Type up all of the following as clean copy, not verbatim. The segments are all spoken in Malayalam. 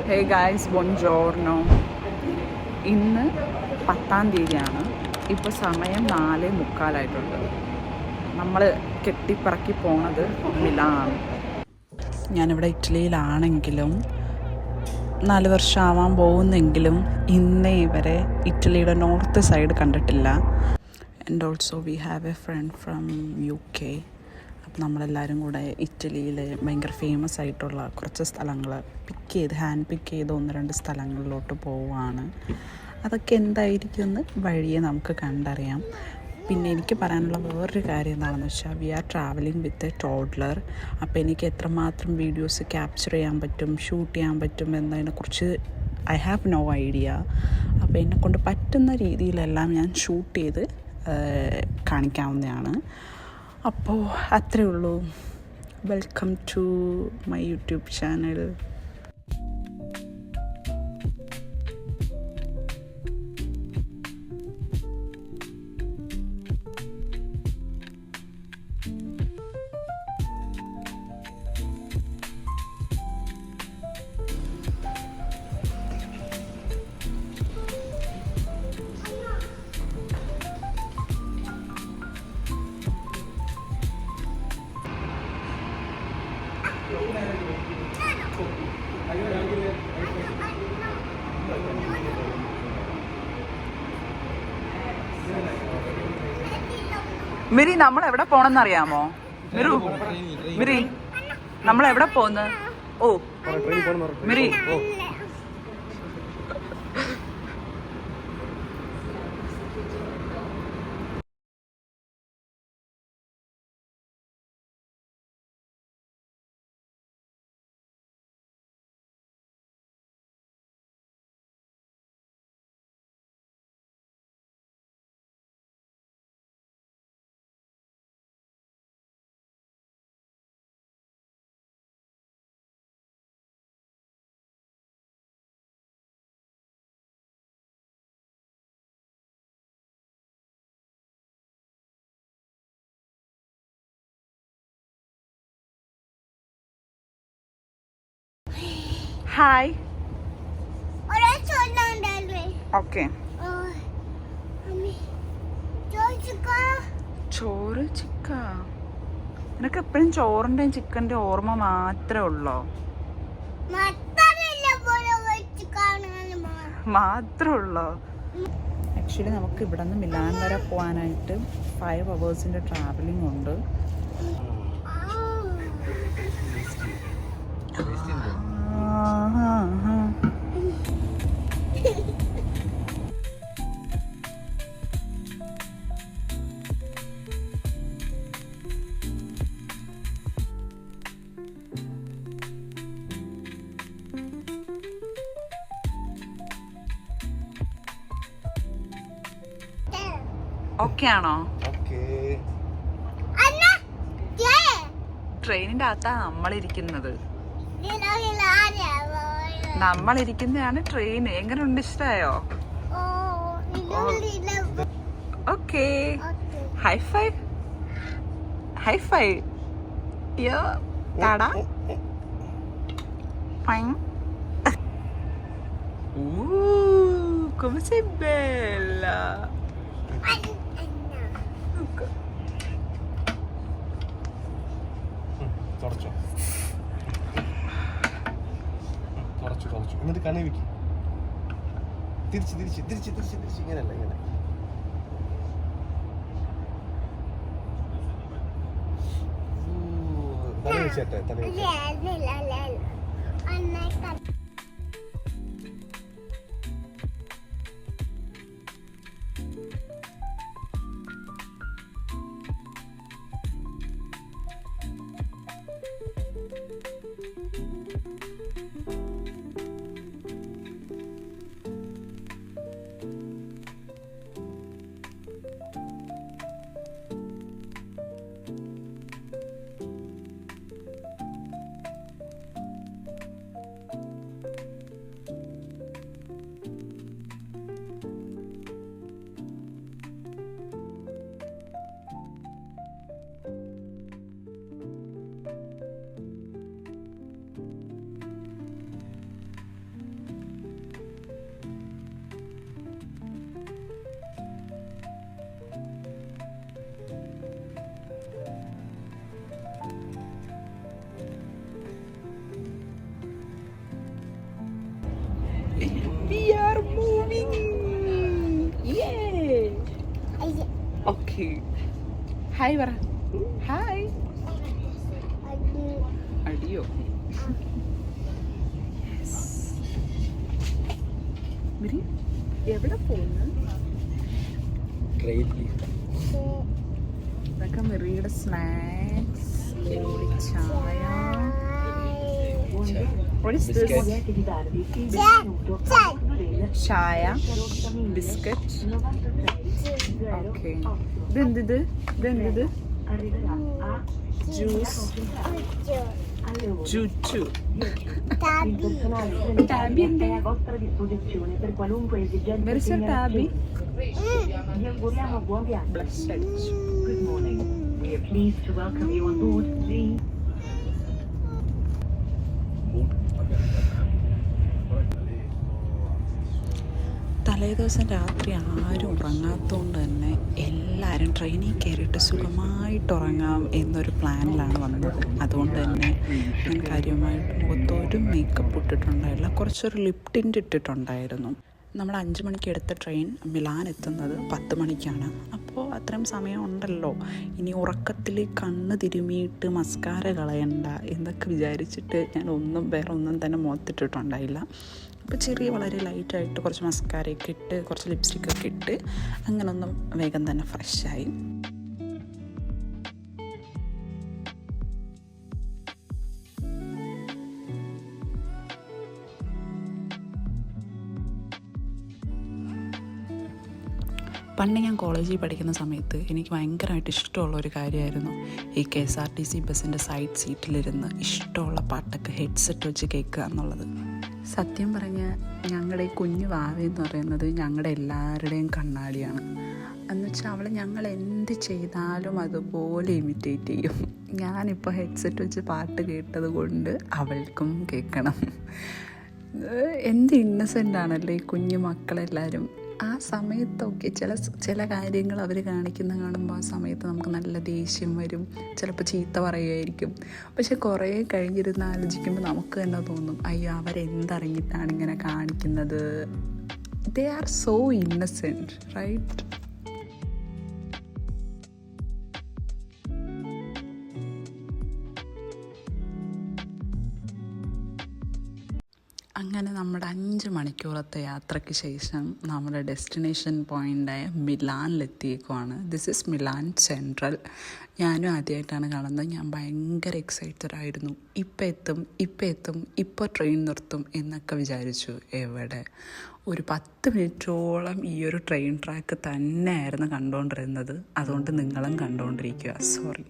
Hey guys ബോൺജോർണോ. ഇന്ന് 10-ാം തീയതിയാണ്. ഇപ്പോൾ സമയം 4:45. നമ്മൾ കെട്ടിപ്പറക്കി പോണത് മിലാൻ. ഞാനിവിടെ ഇറ്റലിയിലാണെങ്കിലും 4 വർഷം ആവാൻ പോകുന്നെങ്കിലും ഇന്നേ വരെ ഇറ്റലിയുടെ നോർത്ത് സൈഡ് കണ്ടിട്ടില്ല. And also we have a friend from UK. അപ്പം നമ്മളെല്ലാവരും കൂടെ ഇറ്റലിയിൽ ഭയങ്കര ഫേമസ് ആയിട്ടുള്ള കുറച്ച് സ്ഥലങ്ങൾ ഹാൻഡ് പിക്ക് ചെയ്ത് 1-2 സ്ഥലങ്ങളിലോട്ട് പോവുകയാണ്. അതൊക്കെ എന്തായിരിക്കുമെന്ന് വഴിയെ നമുക്ക് കണ്ടറിയാം. പിന്നെ എനിക്ക് പറയാനുള്ള വേറൊരു കാര്യം എന്താണെന്ന് വെച്ചാൽ we are travelling with a toddler. അപ്പോൾ എനിക്ക് എത്രമാത്രം വീഡിയോസ് ക്യാപ്ചർ ചെയ്യാൻ പറ്റും, ഷൂട്ട് ചെയ്യാൻ പറ്റും എന്നതിനെക്കുറിച്ച് ഐ ഹാവ് നോ ഐഡിയ. അപ്പോൾ എന്നെക്കൊണ്ട് പറ്റുന്ന രീതിയിലെല്ലാം ഞാൻ ഷൂട്ട് ചെയ്ത് കാണിക്കാവുന്നതാണ്. അപ്പോൾ അത്രയേ ഉള്ളൂ. Welcome to my YouTube channel. Miri, നമ്മൾ എവിടെ പോണെന്ന് അറിയാമോ? മിരി, നമ്മൾ എവിടെ പോന്ന്? ഓ മിരി, ഹായ്. ഓക്കെ. ചോറ് ചിക്ക. നിനക്ക് എപ്പോഴും ചോറിൻ്റെയും ചിക്കൻ്റെ ഓർമ്മ മാത്രമേ ഉള്ളോ? മാത്രമേ ഉള്ളോ? ആക്ച്വലി നമുക്ക് ഇവിടെ നിന്ന് മിലാൻ വരെ പോകാനായിട്ട് 5 hours ട്രാവലിംഗ് ഉണ്ട്. ഓക്കെ ആണോ? ട്രെയിനിന്റെ അകത്താ നമ്മളിരിക്കുന്നതാണ് ട്രെയിൻ. എങ്ങനെയുണ്ട്? ഇഷ്ടമായോ? Okay. High five. High five. യോ ടാടാ. Come sei bella. എന്നിട്ട് കണി വെക്കും. തിരിച്ച് ഇങ്ങനെയല്ല, ഇങ്ങനെ. തല വെച്ചേട്ടെ, തല വെച്ച. We are moving. Yay. Okay. Hi പറ. Hi. അടിയോ. മിരി എവിടെ പോകുന്നു? ഇതൊക്കെ മിറിയുടെ സ്നാക്സ്, ചായ. What is this? ചായ, ബിസ്ക്കറ്റ്. ഓക്കെ. ഇതെന്തിത്? Juice. Giugiu. Tabi è a vostra disposizione per qualunque esigenza. Verso Tabi. Vi auguriamo buon viaggio. Blessed. Good morning. We are pleased to welcome you on board the തലേദിവസം രാത്രി ആരും ഉറങ്ങാത്തതുകൊണ്ട് തന്നെ എല്ലാവരും ട്രെയിനിൽ കയറിയിട്ട് സുഖമായിട്ട് ഉറങ്ങാം എന്നൊരു പ്ലാനിലാണ് വന്നത്. അതുകൊണ്ട് തന്നെ ഞാൻ കാര്യമായിട്ട് മുഖത്തൊരു മേക്കപ്പ് ഇട്ടിട്ടുണ്ടായില്ല. കുറച്ചൊരു ലിപ് ടിൻ്റ് ഇട്ടിട്ടുണ്ടായിരുന്നു. നമ്മൾ 5 മണിക്ക് എടുത്ത ട്രെയിൻ മിലാൻ എത്തുന്നത് 10 മണിക്കാണ്. അപ്പോൾ അത്രയും സമയം ഉണ്ടല്ലോ, ഇനി ഉറക്കത്തിൽ കണ്ണ് തിരുമിയിട്ട് മസ്കാര കളയണ്ട എന്നൊക്കെ വിചാരിച്ചിട്ട് ഞാൻ വേറെ ഒന്നും തന്നെ മുഖത്തിട്ടിട്ടുണ്ടായില്ല. അപ്പോൾ വളരെ ലൈറ്റായിട്ട് കുറച്ച് മസ്കാരയൊക്കെ ഇട്ട് കുറച്ച് ലിപ്സ്റ്റിക്കൊക്കെ ഇട്ട് അങ്ങനൊന്നും വേഗം തന്നെ ഫ്രഷായി. പണ്ട് ഞാൻ കോളേജിൽ പഠിക്കുന്ന സമയത്ത് എനിക്ക് ഭയങ്കരമായിട്ട് ഇഷ്ടമുള്ള ഒരു കാര്യമായിരുന്നു ഈ KSRTC ബസ്സിൻ്റെ സൈഡ് സീറ്റിലിരുന്ന് ഇഷ്ടമുള്ള പാട്ടൊക്കെ ഹെഡ്സെറ്റ് വെച്ച് കേൾക്കുക എന്നുള്ളത്. സത്യം പറഞ്ഞാൽ ഞങ്ങളുടെ ഈ കുഞ്ഞു വാവയെന്ന് പറയുന്നത് ഞങ്ങളുടെ എല്ലാവരുടെയും കണ്ണാടിയാണ്. എന്നുവെച്ചാൽ അവൾ ഞങ്ങൾ എന്ത് ചെയ്താലും അതുപോലെ ഇമിറ്റേറ്റ് ചെയ്യും. ഞാനിപ്പോൾ ഹെഡ്സെറ്റ് വെച്ച് പാട്ട് കേട്ടത് കൊണ്ട് അവൾക്കും കേൾക്കണം. എന്ത് ഇന്നസെൻ്റ് ആണല്ലോ ഈ കുഞ്ഞു മക്കളെല്ലാവരും. ആ സമയത്തൊക്കെ ചില കാര്യങ്ങൾ അവർ കാണിക്കുന്ന കാണുമ്പോൾ ആ സമയത്ത് നമുക്ക് നല്ല ദേഷ്യം വരും, ചിലപ്പോൾ ചീത്ത പറയുമായിരിക്കും. പക്ഷെ കുറേ കഴിഞ്ഞിരുന്ന് ആലോചിക്കുമ്പോൾ നമുക്ക് തന്നെ തോന്നും, അയ്യോ അവരെന്തറിഞ്ഞിട്ടാണ് ഇങ്ങനെ കാണിക്കുന്നത്. They are so innocent, right? അങ്ങനെ നമ്മുടെ 5 മണിക്കൂറത്തെ യാത്രയ്ക്ക് ശേഷം നമ്മുടെ ഡെസ്റ്റിനേഷൻ പോയിൻ്റായ മിലാനിലെത്തിയേക്കുവാണ്. This is Milan central. ഞാനും ആദ്യമായിട്ടാണ് കാണുന്നത്. ഞാൻ ഭയങ്കര എക്സൈറ്റഡ് ആയിരുന്നു. ഇപ്പം എത്തും, ഇപ്പോൾ ട്രെയിൻ നിർത്തും എന്നൊക്കെ വിചാരിച്ചു. എവിടെ, ഒരു 10 മിനിറ്റോളം ഈ ഒരു ട്രെയിൻ ട്രാക്ക് തന്നെയായിരുന്നു കണ്ടുകൊണ്ടിരുന്നത്. അതുകൊണ്ട് നിങ്ങളും കണ്ടുകൊണ്ടിരിക്കുക. സോറി.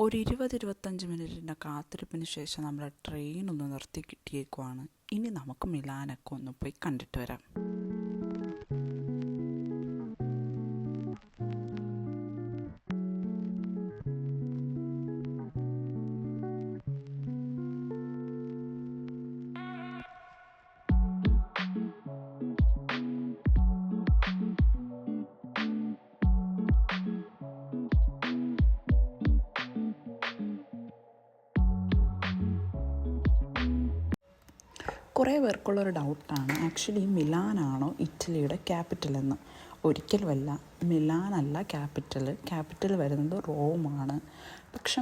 ഒരു 20-25 മിനിറ്റിൻ്റെ കാത്തിരിപ്പിന് ശേഷം നമ്മുടെ ട്രെയിൻ ഒന്ന് നിർത്തി കിട്ടിയേക്കുവാണ്. ഇനി നമുക്ക് മിലാനൊക്കെ ഒന്ന് പോയി കണ്ടിട്ട് വരാം. കുറേ പേർക്കുള്ളൊരു ഡൗട്ടാണ് ആക്ച്വലി മിലാനാണോ ഇറ്റലിയുടെ ക്യാപിറ്റൽ എന്ന്. ഒരിക്കലുമല്ല, മിലാനല്ല ക്യാപിറ്റൽ വരുന്നത് റോമാണ്. പക്ഷെ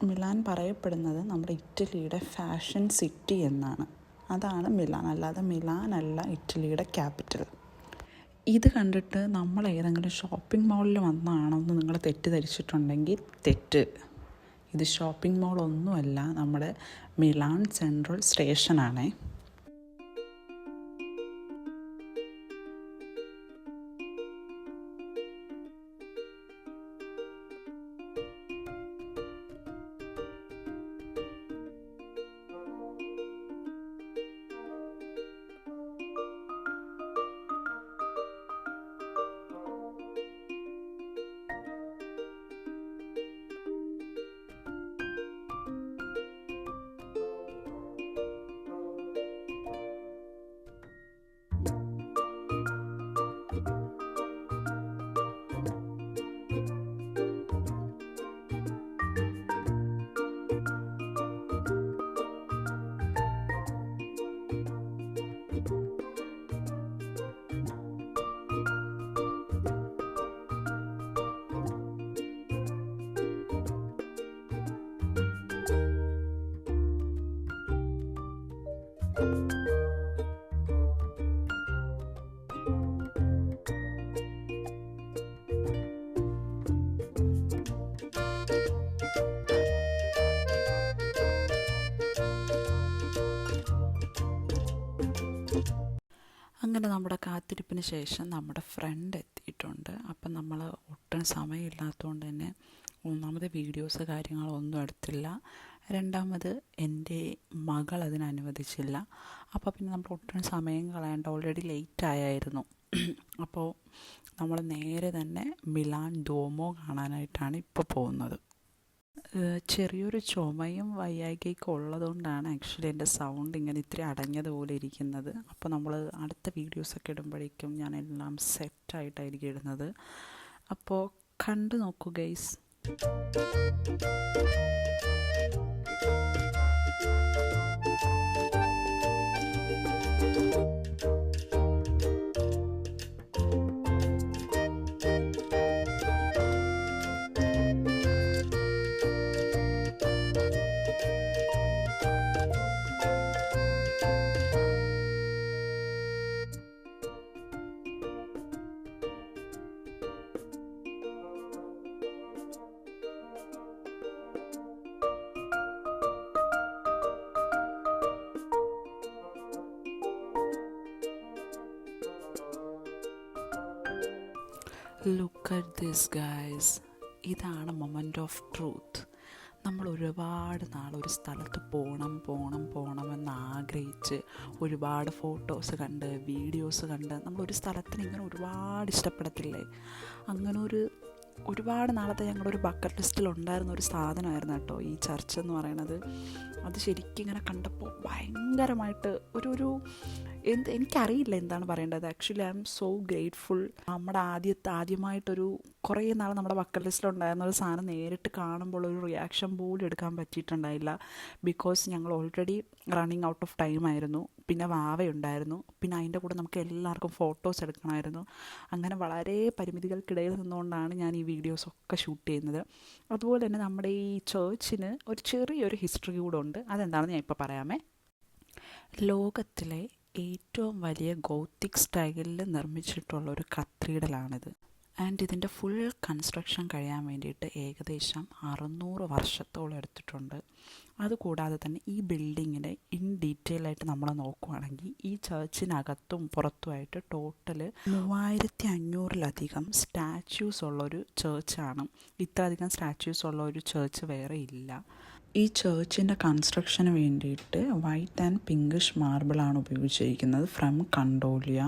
മിലാൻ പറയപ്പെടുന്നത് നമ്മുടെ ഇറ്റലിയുടെ ഫാഷൻ സിറ്റി എന്നാണ്. അതാണ് മിലാൻ, അല്ലാതെ മിലാനല്ല ഇറ്റലിയുടെ ക്യാപിറ്റൽ. ഇത് കണ്ടിട്ട് നമ്മൾ ഏതെങ്കിലും ഷോപ്പിംഗ് മാളിൽ വന്നതാണെന്ന് നിങ്ങൾ തെറ്റിദ്ധരിച്ചിട്ടുണ്ടെങ്കിൽ തെറ്റ്. ഇത് ഷോപ്പിംഗ് മാളൊന്നുമല്ല, നമ്മുടെ മിലാൻ സെൻട്രൽ സ്റ്റേഷനാണേ. അങ്ങനെ നമ്മുടെ കാത്തിരിപ്പിന് ശേഷം നമ്മുടെ ഫ്രണ്ട് എത്തിയിട്ടുണ്ട്. അപ്പം നമ്മൾ ഒട്ടും സമയമില്ലാത്തതുകൊണ്ട് തന്നെ ഒന്നാമത് വീഡിയോസ് കാര്യങ്ങളൊന്നും എടുത്തില്ല, രണ്ടാമത് എൻ്റെ മകൾ അതിനനുവദിച്ചില്ല. അപ്പോൾ പിന്നെ നമ്മൾ ഒട്ടും സമയം കളയാണ്ട് ഓൾറെഡി ലേറ്റ് ആയായിരുന്നു. അപ്പോൾ നമ്മൾ നേരെ തന്നെ മിലാൻ ഡോമോ കാണാനായിട്ടാണ് ഇപ്പോൾ പോകുന്നത്. ചെറിയൊരു ചുമയും വയ്യായ്കയൊക്കെ ഉള്ളതുകൊണ്ടാണ് ആക്ച്വലി എൻ്റെ സൗണ്ട് ഇങ്ങനെ ഇത്തിരി അടഞ്ഞതുപോലെ ഇരിക്കുന്നത്. അപ്പോൾ നമ്മൾ അടുത്ത വീഡിയോസൊക്കെ ഇടുമ്പോഴേക്കും ഞാൻ എല്ലാം സെറ്റായിട്ടായിരിക്കും ഇടുന്നത്. അപ്പോൾ കണ്ടു നോക്കൂ guys. Look at this guys. ഇതാണ് മൊമെൻ്റ് ഓഫ് ട്രൂത്ത്. നമ്മൾ ഒരുപാട് നാൾ ഒരു സ്ഥലത്ത് പോകണമെന്ന് ആഗ്രഹിച്ച് ഒരുപാട് ഫോട്ടോസ് കണ്ട് വീഡിയോസ് കണ്ട് നമ്മളൊരു സ്ഥലത്തിന് ഇങ്ങനെ ഒരുപാട് ഇഷ്ടപ്പെടത്തില്ലേ? അങ്ങനെ ഒരുപാട് നാളത്തെ ഞങ്ങളുടെ ഒരു ബക്കറ്റ് ലിസ്റ്റിൽ ഉണ്ടായിരുന്ന ഒരു സാധനമായിരുന്നു കേട്ടോ ഈ ചർച്ച് എന്ന് പറയുന്നത്. അത് ശരിക്കും ഇങ്ങനെ കണ്ടപ്പോൾ ഭയങ്കരമായിട്ട് എനിക്കറിയില്ല എന്താണ് പറയേണ്ടത്. Actually I M so grateful. നമ്മുടെ ആദ്യമായിട്ടൊരു കുറേ നാൾ നമ്മുടെ ബക്കറ്റ് ലിസ്റ്റിലുണ്ടായിരുന്ന ഒരു സാധനം നേരിട്ട് കാണുമ്പോൾ ഒരു റിയാക്ഷൻ പോലും എടുക്കാൻ പറ്റിയിട്ടുണ്ടായില്ല. ബിക്കോസ് ഞങ്ങൾ already running out of time ആയിരുന്നു. പിന്നെ വാവയുണ്ടായിരുന്നു. പിന്നെ അതിൻ്റെ കൂടെ നമുക്ക് എല്ലാവർക്കും ഫോട്ടോസ് എടുക്കണമായിരുന്നു. അങ്ങനെ വളരെ പരിമിതികൾക്കിടയിൽ നിന്നുകൊണ്ടാണ് ഞാൻ ഈ വീഡിയോസൊക്കെ ഷൂട്ട് ചെയ്യുന്നത്. അതുപോലെ തന്നെ നമ്മുടെ ഈ ചേർച്ചിന് ഒരു ചെറിയൊരു ഹിസ്റ്ററി കൂടെ ഉണ്ട്. അതെന്താണെന്ന് ഞാൻ ഇപ്പോൾ പറയാമേ. ലോകത്തിലെ ഏറ്റവും വലിയ ഗോത്തിക് സ്റ്റൈലിൽ നിർമ്മിച്ചിട്ടുള്ള ഒരു കത്തീഡ്രലാണിത്. ആൻഡ് ഇതിൻ്റെ ഫുൾ കൺസ്ട്രക്ഷൻ കഴിയാൻ വേണ്ടിയിട്ട് ഏകദേശം 600 വർഷത്തോളം എടുത്തിട്ടുണ്ട്. അതുകൂടാതെ തന്നെ ഈ ബിൽഡിങ്ങിന് ഇൻ ഡീറ്റെയിൽ ആയിട്ട് നമ്മൾ നോക്കുകയാണെങ്കിൽ ഈ ചർച്ചിനകത്തും പുറത്തുമായിട്ട് ടോട്ടൽ 3500-ലധികം സ്റ്റാച്യൂസ് ഉള്ളൊരു ചേർച്ചാണ്. ഇത്രയധികം സ്റ്റാച്യൂസ് ഉള്ള ഒരു ചേർച്ച് വേറെ ഇല്ല. ഈ ചേർച്ചിൻ്റെ കൺസ്ട്രക്ഷന് വേണ്ടിയിട്ട് വൈറ്റ് ആൻഡ് പിങ്കിഷ് മാർബിളാണ് ഉപയോഗിച്ചിരിക്കുന്നത് ഫ്രം കണ്ടോലിയ.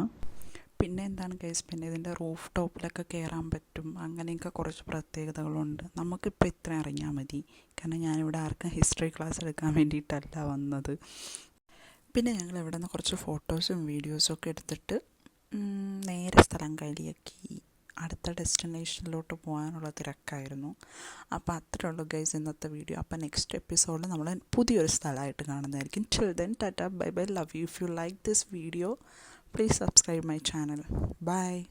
പിന്നെ എന്താണ് ഗൈസ്, പിന്നെ ഇതിൻ്റെ റൂഫ് ടോപ്പിലൊക്കെ കയറാൻ പറ്റും, അങ്ങനെയൊക്കെ കുറച്ച് പ്രത്യേകതകളുണ്ട്. നമുക്കിപ്പോൾ ഇത്ര അറിഞ്ഞാൽ മതി, കാരണം ഞാനിവിടെ ആർക്കും ഹിസ്റ്ററി ക്ലാസ് എടുക്കാൻ വേണ്ടിയിട്ടല്ല വന്നത്. പിന്നെ ഞങ്ങൾ ഇവിടെ നിന്ന് കുറച്ച് ഫോട്ടോസും വീഡിയോസും ഒക്കെ എടുത്തിട്ട് നേരെ സ്ഥലം കയ്യിലാക്കി അടുത്ത ഡെസ്റ്റിനേഷനിലോട്ട് പോകാനുള്ള തിരക്കായിരുന്നു. അപ്പോൾ അത്രേ ഉള്ളൂ ഗൈസ് ഇന്നത്തെ വീഡിയോ. അപ്പോൾ നെക്സ്റ്റ് എപ്പിസോഡിൽ നമ്മൾ പുതിയൊരു സ്ഥലമായിട്ട് കാണുന്നതായിരിക്കും. Till then, tata, bye bye, love you. If you like this video, please subscribe my channel. Bye.